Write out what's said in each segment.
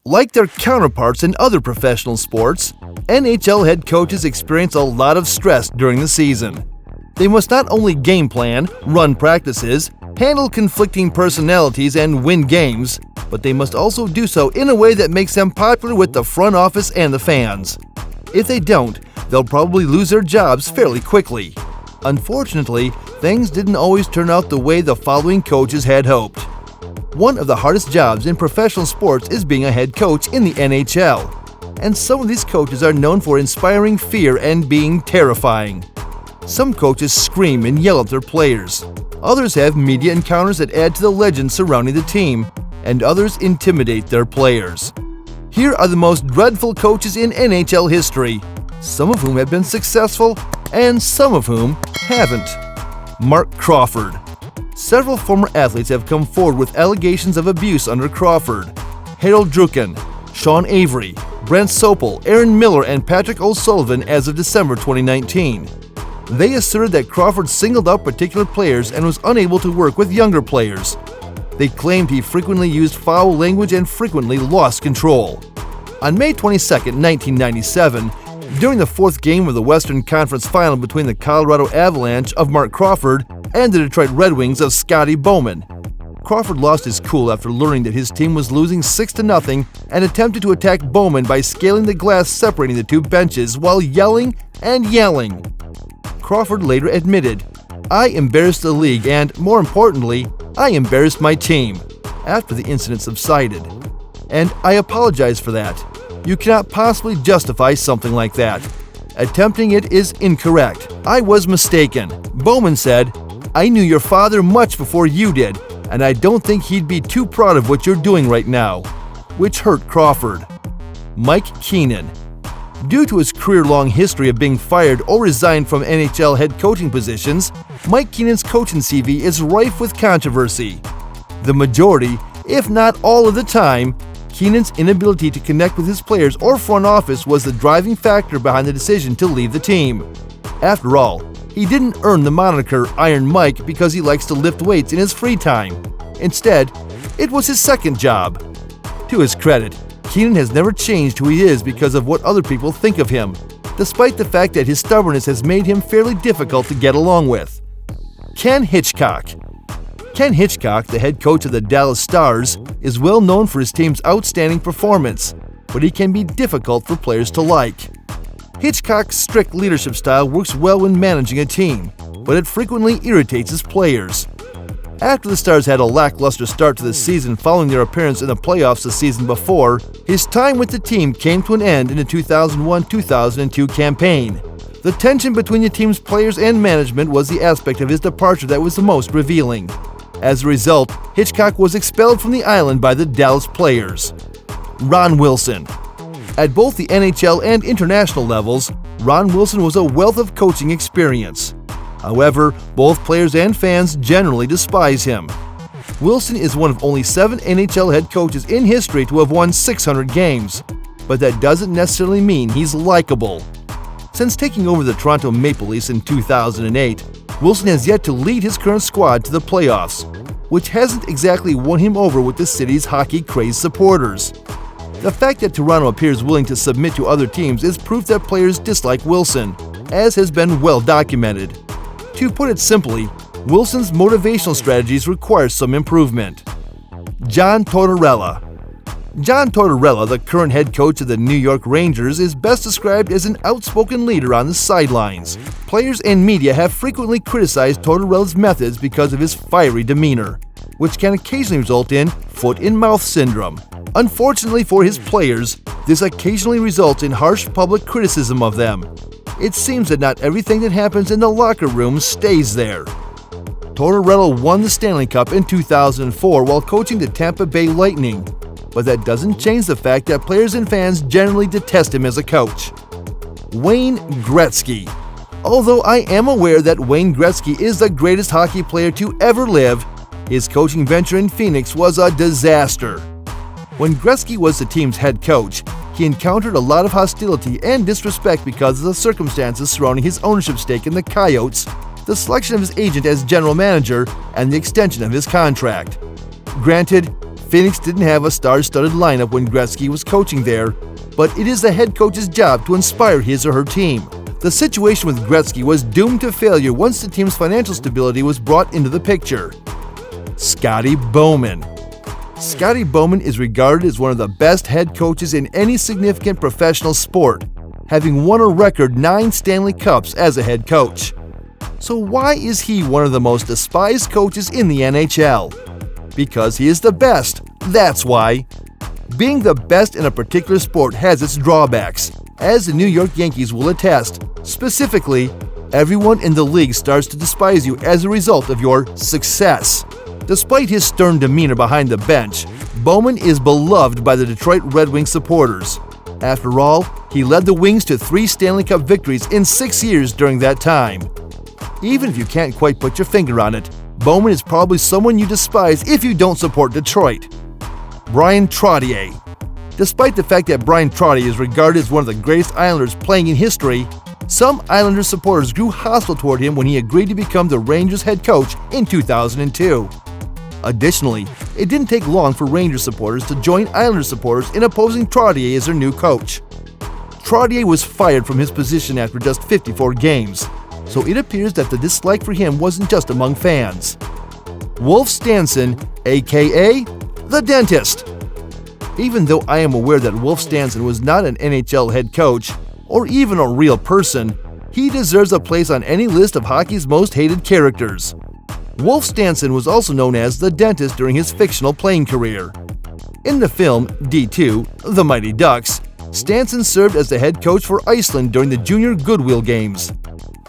Like their counterparts in other professional sports, NHL head coaches experience a lot of stress during the season. They must not only game plan, run practices, handle conflicting personalities, and win games, but they must also do so in a way that makes them popular with the front office and the fans. If they don't, they'll probably lose their jobs fairly quickly. Unfortunately, things didn't always turn out the way the following coaches had hoped. One of the hardest jobs in professional sports is being a head coach in the NHL, and some of these coaches are known for inspiring fear and being terrifying. Some coaches scream and yell at their players. Others have media encounters that add to the legend surrounding the team, and others intimidate their players. Here are the most dreadful coaches in NHL history, some of whom have been successful and some of whom haven't. Marc Crawford. Several former athletes have come forward with allegations of abuse under Crawford. Harold Druken, Sean Avery, Brent Sopel, Aaron Miller, and Patrick O'Sullivan as of December 2019. They asserted that Crawford singled out particular players and was unable to work with younger players. They claimed he frequently used foul language and frequently lost control. On May 22, 1997, during the fourth game of the Western Conference Final between the Colorado Avalanche of Marc Crawford and the Detroit Red Wings of Scotty Bowman, Crawford lost his cool after learning that his team was losing 6-0 and attempted to attack Bowman by scaling the glass separating the two benches while yelling and yelling. Crawford later admitted, "I embarrassed the league and, more importantly, I embarrassed my team," after the incident subsided. "And I apologize for that. You cannot possibly justify something like that. Attempting it is incorrect. I was mistaken." Bowman said, "I knew your father much before you did, and I don't think he'd be too proud of what you're doing right now," which hurt Crawford. Mike Keenan. Due to his career-long history of being fired or resigned from NHL head coaching positions, Mike Keenan's coaching CV is rife with controversy. The majority, if not all of the time, Keenan's inability to connect with his players or front office was the driving factor behind the decision to leave the team. After all, he didn't earn the moniker Iron Mike because he likes to lift weights in his free time. Instead, it was his second job. To his credit, Keenan has never changed who he is because of what other people think of him, despite the fact that his stubbornness has made him fairly difficult to get along with. Ken Hitchcock. Ken Hitchcock, the head coach of the Dallas Stars, is well known for his team's outstanding performance, but he can be difficult for players to like. Hitchcock's strict leadership style works well when managing a team, but it frequently irritates his players. After the Stars had a lackluster start to the season following their appearance in the playoffs the season before, his time with the team came to an end in the 2001-2002 campaign. The tension between the team's players and management was the aspect of his departure that was the most revealing. As a result, Hitchcock was expelled from the island by the Dallas players. Ron Wilson. At both the NHL and international levels, Ron Wilson was a wealth of coaching experience. However, both players and fans generally despise him. Wilson is one of only 7 NHL head coaches in history to have won 600 games, but that doesn't necessarily mean he's likable. Since taking over the Toronto Maple Leafs in 2008, Wilson has yet to lead his current squad to the playoffs, which hasn't exactly won him over with the city's hockey-crazed supporters. The fact that Toronto appears willing to submit to other teams is proof that players dislike Wilson, as has been well documented. To put it simply, Wilson's motivational strategies require some improvement. John Tortorella. John Tortorella, the current head coach of the New York Rangers, is best described as an outspoken leader on the sidelines. Players and media have frequently criticized Tortorella's methods because of his fiery demeanor, which can occasionally result in foot-in-mouth syndrome. Unfortunately for his players, this occasionally results in harsh public criticism of them. It seems that not everything that happens in the locker room stays there. Tortorella won the Stanley Cup in 2004 while coaching the Tampa Bay Lightning, but that doesn't change the fact that players and fans generally detest him as a coach. Wayne Gretzky. Although I am aware that Wayne Gretzky is the greatest hockey player to ever live, his coaching venture in Phoenix was a disaster. When Gretzky was the team's head coach, he encountered a lot of hostility and disrespect because of the circumstances surrounding his ownership stake in the Coyotes, the selection of his agent as general manager, and the extension of his contract. Granted, Phoenix didn't have a star-studded lineup when Gretzky was coaching there, but it is the head coach's job to inspire his or her team. The situation with Gretzky was doomed to failure once the team's financial stability was brought into the picture. Scotty Bowman. Scotty Bowman is regarded as one of the best head coaches in any significant professional sport, having won a record 9 Stanley Cups as a head coach. So why is he one of the most despised coaches in the NHL? Because he is the best, that's why. Being the best in a particular sport has its drawbacks, as the New York Yankees will attest. Specifically, everyone in the league starts to despise you as a result of your success. Despite his stern demeanor behind the bench, Bowman is beloved by the Detroit Red Wings supporters. After all, he led the Wings to 3 Stanley Cup victories in 6 years during that time. Even if you can't quite put your finger on it, Bowman is probably someone you despise if you don't support Detroit. Bryan Trottier. Despite the fact that Bryan Trottier is regarded as one of the greatest Islanders playing in history, some Islanders supporters grew hostile toward him when he agreed to become the Rangers head coach in 2002. Additionally, it didn't take long for Rangers supporters to join Islanders supporters in opposing Trottier as their new coach. Trottier was fired from his position after just 54 games, so it appears that the dislike for him wasn't just among fans. Wolf Stansson, aka the Dentist. Even though I am aware that Wolf Stansson was not an NHL head coach, or even a real person, he deserves a place on any list of hockey's most hated characters. Wolf Stansson was also known as the Dentist during his fictional playing career. In the film D2, The Mighty Ducks, Stansson served as the head coach for Iceland during the Junior Goodwill Games.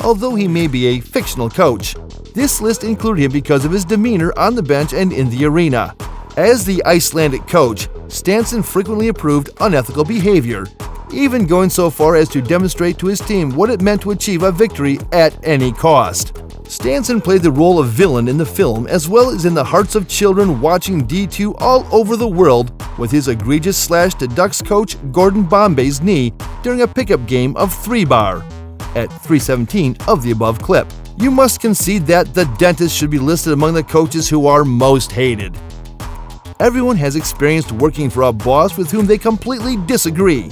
Although he may be a fictional coach, this list included him because of his demeanor on the bench and in the arena. As the Icelandic coach, Stansson frequently approved unethical behavior, even going so far as to demonstrate to his team what it meant to achieve a victory at any cost. Stansson played the role of villain in the film as well as in the hearts of children watching D2 all over the world with his egregious slash to Ducks coach Gordon Bombay's knee during a pickup game of 3-bar. At 3:17 of the above clip, you must concede that the Dentist should be listed among the coaches who are most hated. Everyone has experienced working for a boss with whom they completely disagree.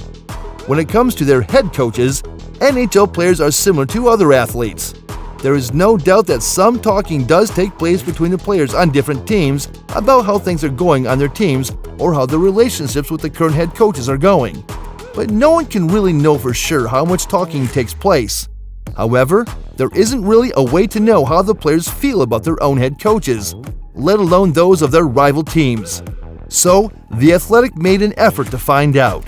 When it comes to their head coaches, NHL players are similar to other athletes. There is no doubt that some talking does take place between the players on different teams about how things are going on their teams or how the relationships with the current head coaches are going. But no one can really know for sure how much talking takes place. However, there isn't really a way to know how the players feel about their own head coaches, let alone those of their rival teams. So, The Athletic made an effort to find out.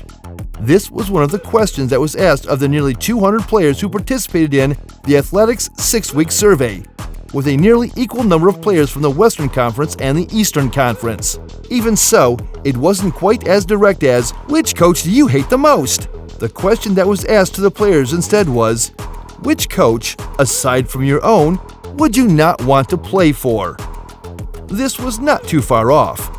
This was one of the questions that was asked of the nearly 200 players who participated in The Athletic's 6-week survey, with a nearly equal number of players from the Western Conference and the Eastern Conference. Even so, it wasn't quite as direct as, "Which coach do you hate the most?" The question that was asked to the players instead was, "Which coach, aside from your own, would you not want to play for?" This was not too far off.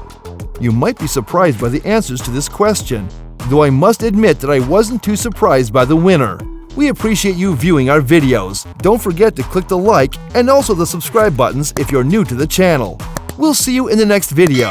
You might be surprised by the answers to this question, though I must admit that I wasn't too surprised by the winner. We appreciate you viewing our videos. Don't forget to click the like and also the subscribe buttons if you're new to the channel. We'll see you in the next video.